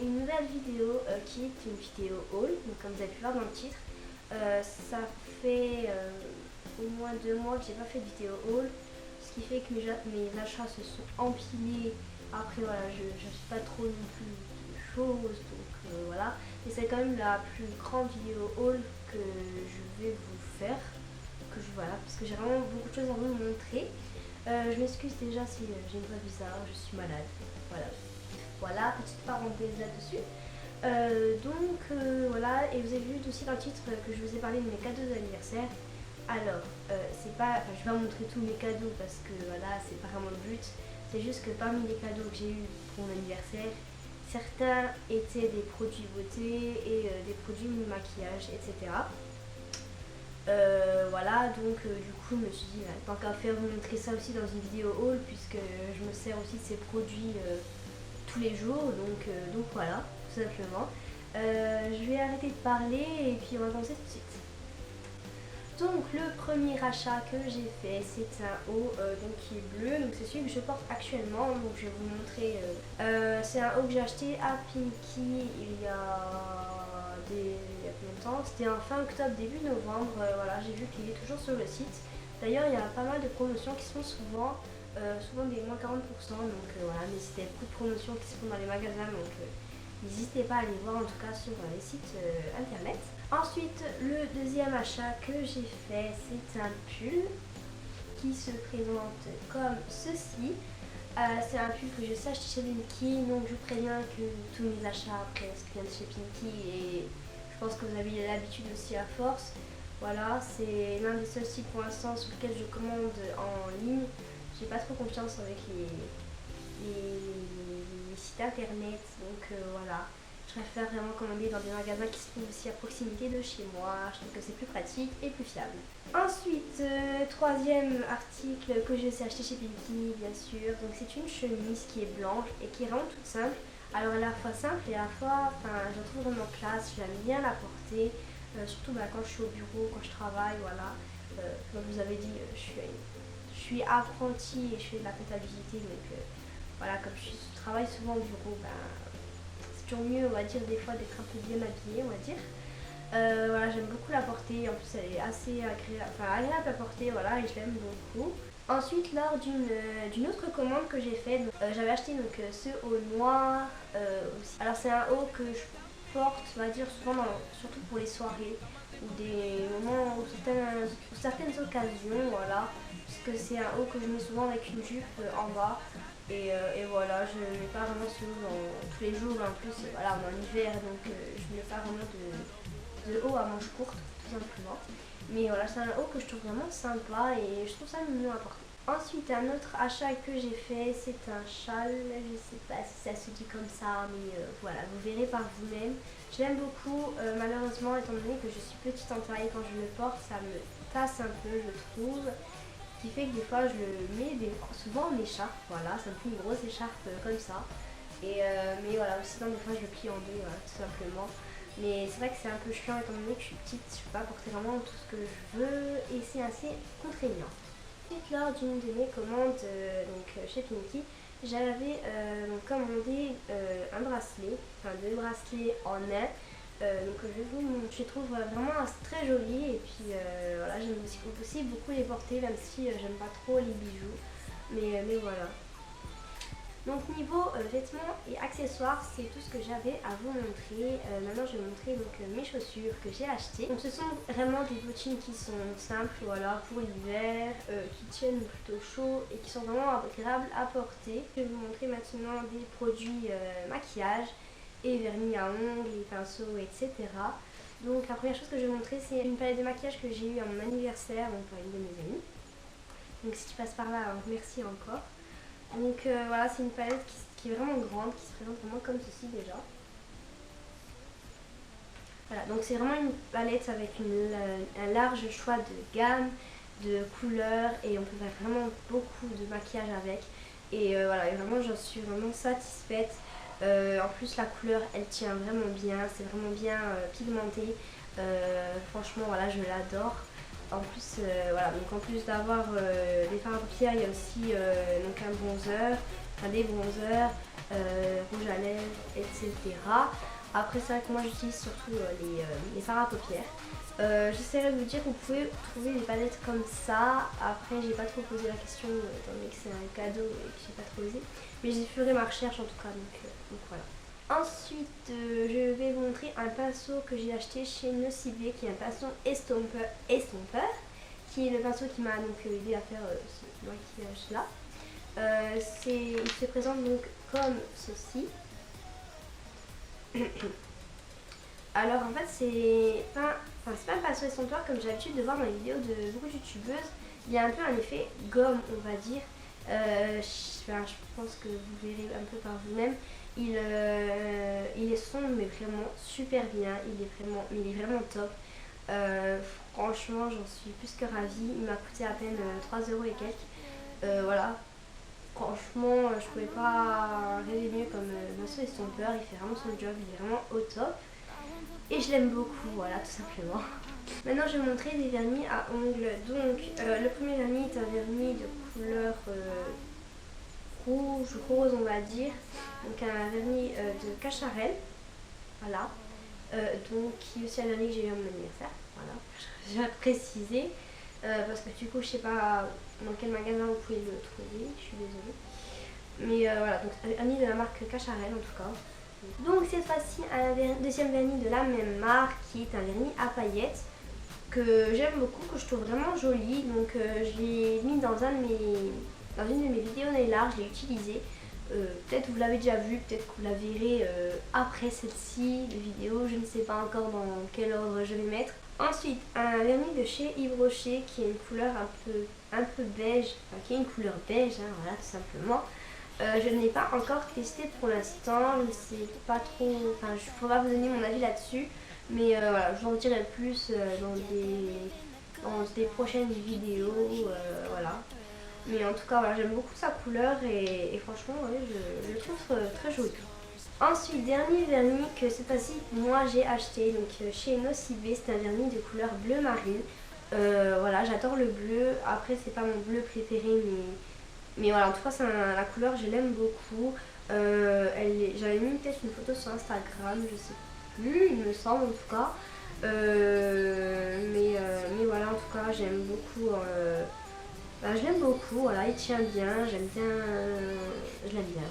une nouvelle vidéo qui est une vidéo haul, donc comme vous avez pu voir dans le titre. Ça fait au moins 2 mois que j'ai pas fait de vidéo haul, ce qui fait que mes achats se sont empilés. Après voilà, je suis pas trop non plus de choses, donc voilà. Et c'est quand même la plus grande vidéo haul que je vais vous faire, voilà, parce que j'ai vraiment beaucoup de choses à vous montrer. Je m'excuse déjà si j'ai une voix bizarre, je suis malade. Voilà, petite parenthèse là-dessus. Voilà, et vous avez vu aussi dans le titre que je vous ai parlé de mes cadeaux d'anniversaire. Alors, c'est pas, je vais pas montrer tous mes cadeaux parce que voilà, c'est pas vraiment le but. C'est juste que parmi les cadeaux que j'ai eu pour mon anniversaire, certains étaient des produits beauté et des produits maquillage, etc. Voilà, donc du coup je me suis dit, tant qu'à faire, vous montrer ça aussi dans une vidéo haul, puisque je me sers aussi de ces produits tous les jours, donc voilà, tout simplement. Je vais arrêter de parler et puis on va commencer tout de suite. Donc le premier achat que j'ai fait, c'est un haut donc qui est bleu, donc c'est celui que je porte actuellement, donc je vais vous montrer. C'est un haut que j'ai acheté à Pinky il y a combien de temps, c'était en fin octobre, début novembre. Voilà, j'ai vu qu'il est toujours sur le site. D'ailleurs, il y a pas mal de promotions qui sont souvent des moins 40%, donc voilà, mais c'était beaucoup de promotions qui se font dans les magasins, donc n'hésitez pas à aller voir en tout cas sur les sites internet. Ensuite, le deuxième achat que j'ai fait, c'est un pull qui se présente comme ceci. C'est un pull que je sais acheter chez Pinky, donc je vous préviens que tous mes achats presque viennent chez Pinky et je pense que vous avez l'habitude aussi à force. Voilà, c'est l'un des seuls sites pour l'instant sur lequel je commande en ligne. J'ai pas trop confiance avec les sites internet, donc voilà. Je préfère vraiment commander dans des magasins qui se trouvent aussi à proximité de chez moi. Je trouve que c'est plus pratique et plus fiable. Ensuite, troisième article que j'ai acheté chez Pinky, bien sûr. Donc c'est une chemise qui est blanche et qui est vraiment toute simple. Alors elle est à la fois simple et à la fois, je la trouve vraiment classe. J'aime bien la porter, surtout quand je suis au bureau, quand je travaille, voilà. Comme je vous avais dit, je suis apprentie et je fais de la comptabilité, donc voilà, comme je travaille souvent au bureau, c'est toujours mieux, on va dire, des fois d'être un peu bien habillée, on va dire. Voilà, j'aime beaucoup la porter, en plus elle est assez agréable à porter, voilà, et je l'aime beaucoup. Ensuite, lors d'une autre commande que j'ai faite, j'avais acheté ce haut noir aussi. Alors c'est un haut que je porte, on va dire, souvent surtout pour les soirées ou des moments ou certaines occasions, voilà, puisque c'est un haut que je mets souvent avec une jupe en bas. Et voilà, je ne mets pas vraiment ce haut tous les jours, en plus voilà, on est en hiver, donc je ne mets pas vraiment de haut à manches courtes, tout simplement. Mais voilà, c'est un haut que je trouve vraiment sympa et je trouve ça mignon à porter. Ensuite, un autre achat que j'ai fait, c'est un châle. Je sais pas si ça se dit comme ça, mais voilà, vous verrez par vous-même. Je l'aime beaucoup, malheureusement, étant donné que je suis petite en taille, quand je le porte, ça me tasse un peu, je trouve. Ce qui fait que des fois, je le mets souvent en écharpe, voilà, ça me fait une grosse écharpe comme ça. Mais voilà, sinon des fois je le plie en deux, voilà, tout simplement. Mais c'est vrai que c'est un peu chiant étant donné que je suis petite, je peux pas porter vraiment tout ce que je veux et c'est assez contraignant. Ensuite, lors d'une de mes commandes chez Pinky, j'avais commandé un bracelet, enfin 2 bracelets en un. Donc je les trouve vraiment très jolis et puis voilà, j'aime aussi beaucoup les porter, même si j'aime pas trop les bijoux. Mais voilà. Donc niveau vêtements et accessoires, c'est tout ce que j'avais à vous montrer. Maintenant je vais vous montrer mes chaussures que j'ai achetées. Donc ce sont vraiment des bottines qui sont simples, voilà, pour l'hiver, qui tiennent plutôt chaud et qui sont vraiment agréables à porter. Je vais vous montrer maintenant des produits maquillage et vernis à ongles, les pinceaux, etc. Donc la première chose que je vais vous montrer, c'est une palette de maquillage que j'ai eue à mon anniversaire, donc par une de mes amies. Donc si tu passes par là, alors merci encore. Donc voilà, c'est une palette qui est vraiment grande, qui se présente vraiment comme ceci déjà. Voilà, donc c'est vraiment une palette avec un large choix de gamme, de couleurs et on peut faire vraiment beaucoup de maquillage avec. Et voilà, et vraiment j'en suis vraiment satisfaite. En plus la couleur elle tient vraiment bien, c'est vraiment bien pigmenté. Franchement voilà, je l'adore. En plus, voilà, donc en plus d'avoir des fards à paupières, il y a aussi un bronzer, enfin des bronzers, rouge à lèvres, etc. Après c'est vrai que moi j'utilise surtout les fards à paupières. J'essaierai de vous dire que vous pouvez trouver des palettes comme ça. Après j'ai pas trop posé la question étant donné que c'est un cadeau et que j'ai pas trop osé. Mais j'ai ferai ma recherche en tout cas, donc voilà. Ensuite, je vais vous montrer un pinceau que j'ai acheté chez Nocibé, qui est un pinceau estompeur, qui est le pinceau qui m'a donc aidé à faire ce maquillage là. Il se présente donc comme ceci. Alors en fait c'est pas un pinceau estompeur comme j'ai l'habitude de voir dans les vidéos de beaucoup de youtubeuses. Il y a un peu un effet gomme, on va dire. Je pense que vous verrez un peu par vous-même. Il est sombre mais vraiment super bien. Il est vraiment top. Franchement j'en suis plus que ravie. Il m'a coûté à peine 3 € et quelques. Voilà. Franchement je pouvais pas rêver mieux comme pinceau estompeur. Il fait vraiment son job. Il est vraiment au top. Et je l'aime beaucoup, voilà, tout simplement. Maintenant, je vais vous montrer des vernis à ongles. Donc, le premier vernis est un vernis de couleur rouge, rose, on va dire. Donc, un vernis de Cacharel. Voilà. Donc, qui est aussi un vernis que j'ai eu à mon anniversaire. Voilà, je vais préciser. Parce que du coup, je sais pas dans quel magasin vous pouvez le trouver. Je suis désolée. Mais voilà, donc un vernis de la marque Cacharel en tout cas. Donc cette fois-ci un deuxième vernis de la même marque qui est un vernis à paillettes que j'aime beaucoup, que je trouve vraiment joli. Donc je l'ai mis dans une de mes vidéos nail art, je l'ai utilisé. Peut-être vous l'avez déjà vu, peut-être que vous la verrez après celle-ci de vidéo, je ne sais pas encore dans quel ordre je vais mettre. Ensuite un vernis de chez Yves Rocher qui est une couleur un peu beige, enfin qui est une couleur beige, hein, voilà tout simplement. Je ne l'ai pas encore testé pour l'instant, je ne sais pas trop, enfin je ne pourrais pas vous donner mon avis là-dessus, mais voilà, je vous en dirai plus dans des prochaines vidéos, voilà. Mais en tout cas, voilà, j'aime beaucoup sa couleur et franchement, ouais, je le trouve très joli. Ensuite, dernier vernis que cette fois-ci, moi j'ai acheté donc chez Nocibé, c'est un vernis de couleur bleu marine. Voilà, j'adore le bleu, après c'est pas mon bleu préféré, mais voilà, en tout cas, la couleur, je l'aime beaucoup. J'avais mis peut-être une photo sur Instagram, je sais plus, il me semble en tout cas. Mais voilà, en tout cas, j'aime beaucoup. Je l'aime beaucoup, voilà, il tient bien, je l'aime bien.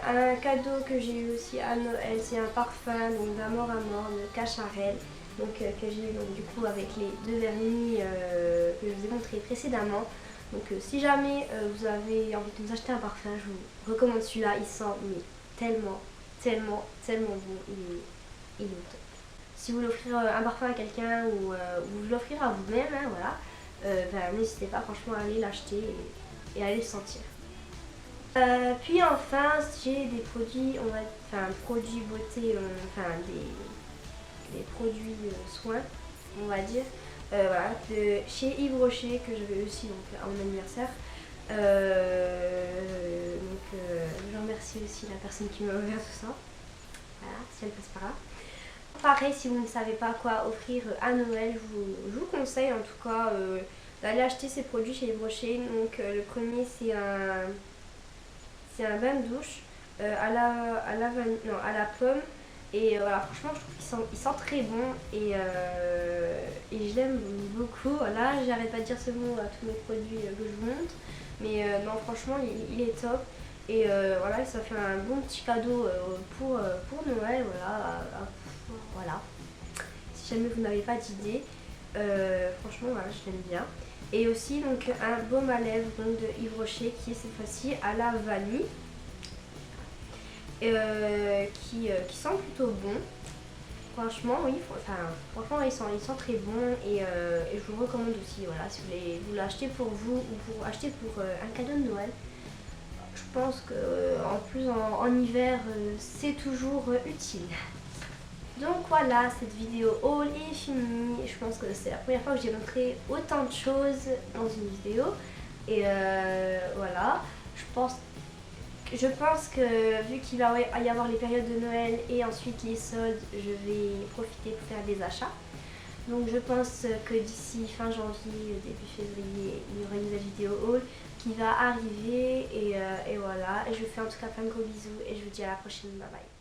Un cadeau que j'ai eu aussi à Noël, c'est un parfum d'Amour à mort de Cacharel. Donc, que j'ai eu donc, du coup avec les deux vernis que je vous ai montré précédemment. Donc si jamais vous avez envie de vous acheter un parfum, je vous recommande celui-là, il sent mais tellement bon, il est au top. Si vous voulez offrir un parfum à quelqu'un ou vous l'offrir à vous-même, hein, voilà, n'hésitez pas franchement à aller l'acheter et à aller le sentir. Puis enfin j'ai des produits, produits beauté, des produits soins, on va dire. Voilà, de chez Yves Rocher que j'avais aussi donc, à mon anniversaire. Je remercie aussi la personne qui m'a offert tout ça. Voilà, si elle passe par là. Pareil, si vous ne savez pas quoi offrir à Noël, je vous conseille en tout cas d'aller acheter ces produits chez Yves Rocher. Donc le premier c'est un bain de douche à la pomme. Et voilà, franchement, je trouve qu'il sent très bon et je l'aime beaucoup. Voilà, j'arrête pas de dire ce mot à tous mes produits que je vous montre. Mais non, franchement, il est top. Et voilà, ça fait un bon petit cadeau pour Noël. Voilà. Si jamais vous n'avez pas d'idée, franchement, voilà, je l'aime bien. Et aussi, donc, un baume à lèvres donc, de Yves Rocher qui est cette fois-ci à la vanille. Qui sent plutôt bon. Franchement, oui, franchement, il sent très bon et je vous le recommande aussi. Voilà, si vous l'achetez pour vous ou pour acheter pour un cadeau de Noël, je pense que en plus en hiver, c'est toujours utile. Donc voilà, cette vidéo haul est finie. Je pense que c'est la première fois que j'ai montré autant de choses dans une vidéo. Et voilà, je pense que vu qu'il va y avoir les périodes de Noël et ensuite les soldes, je vais profiter pour faire des achats. Donc je pense que d'ici fin janvier, début février, il y aura une nouvelle vidéo haul qui va arriver et voilà. et je vous fais en tout cas plein de gros bisous et je vous dis à la prochaine, bye bye.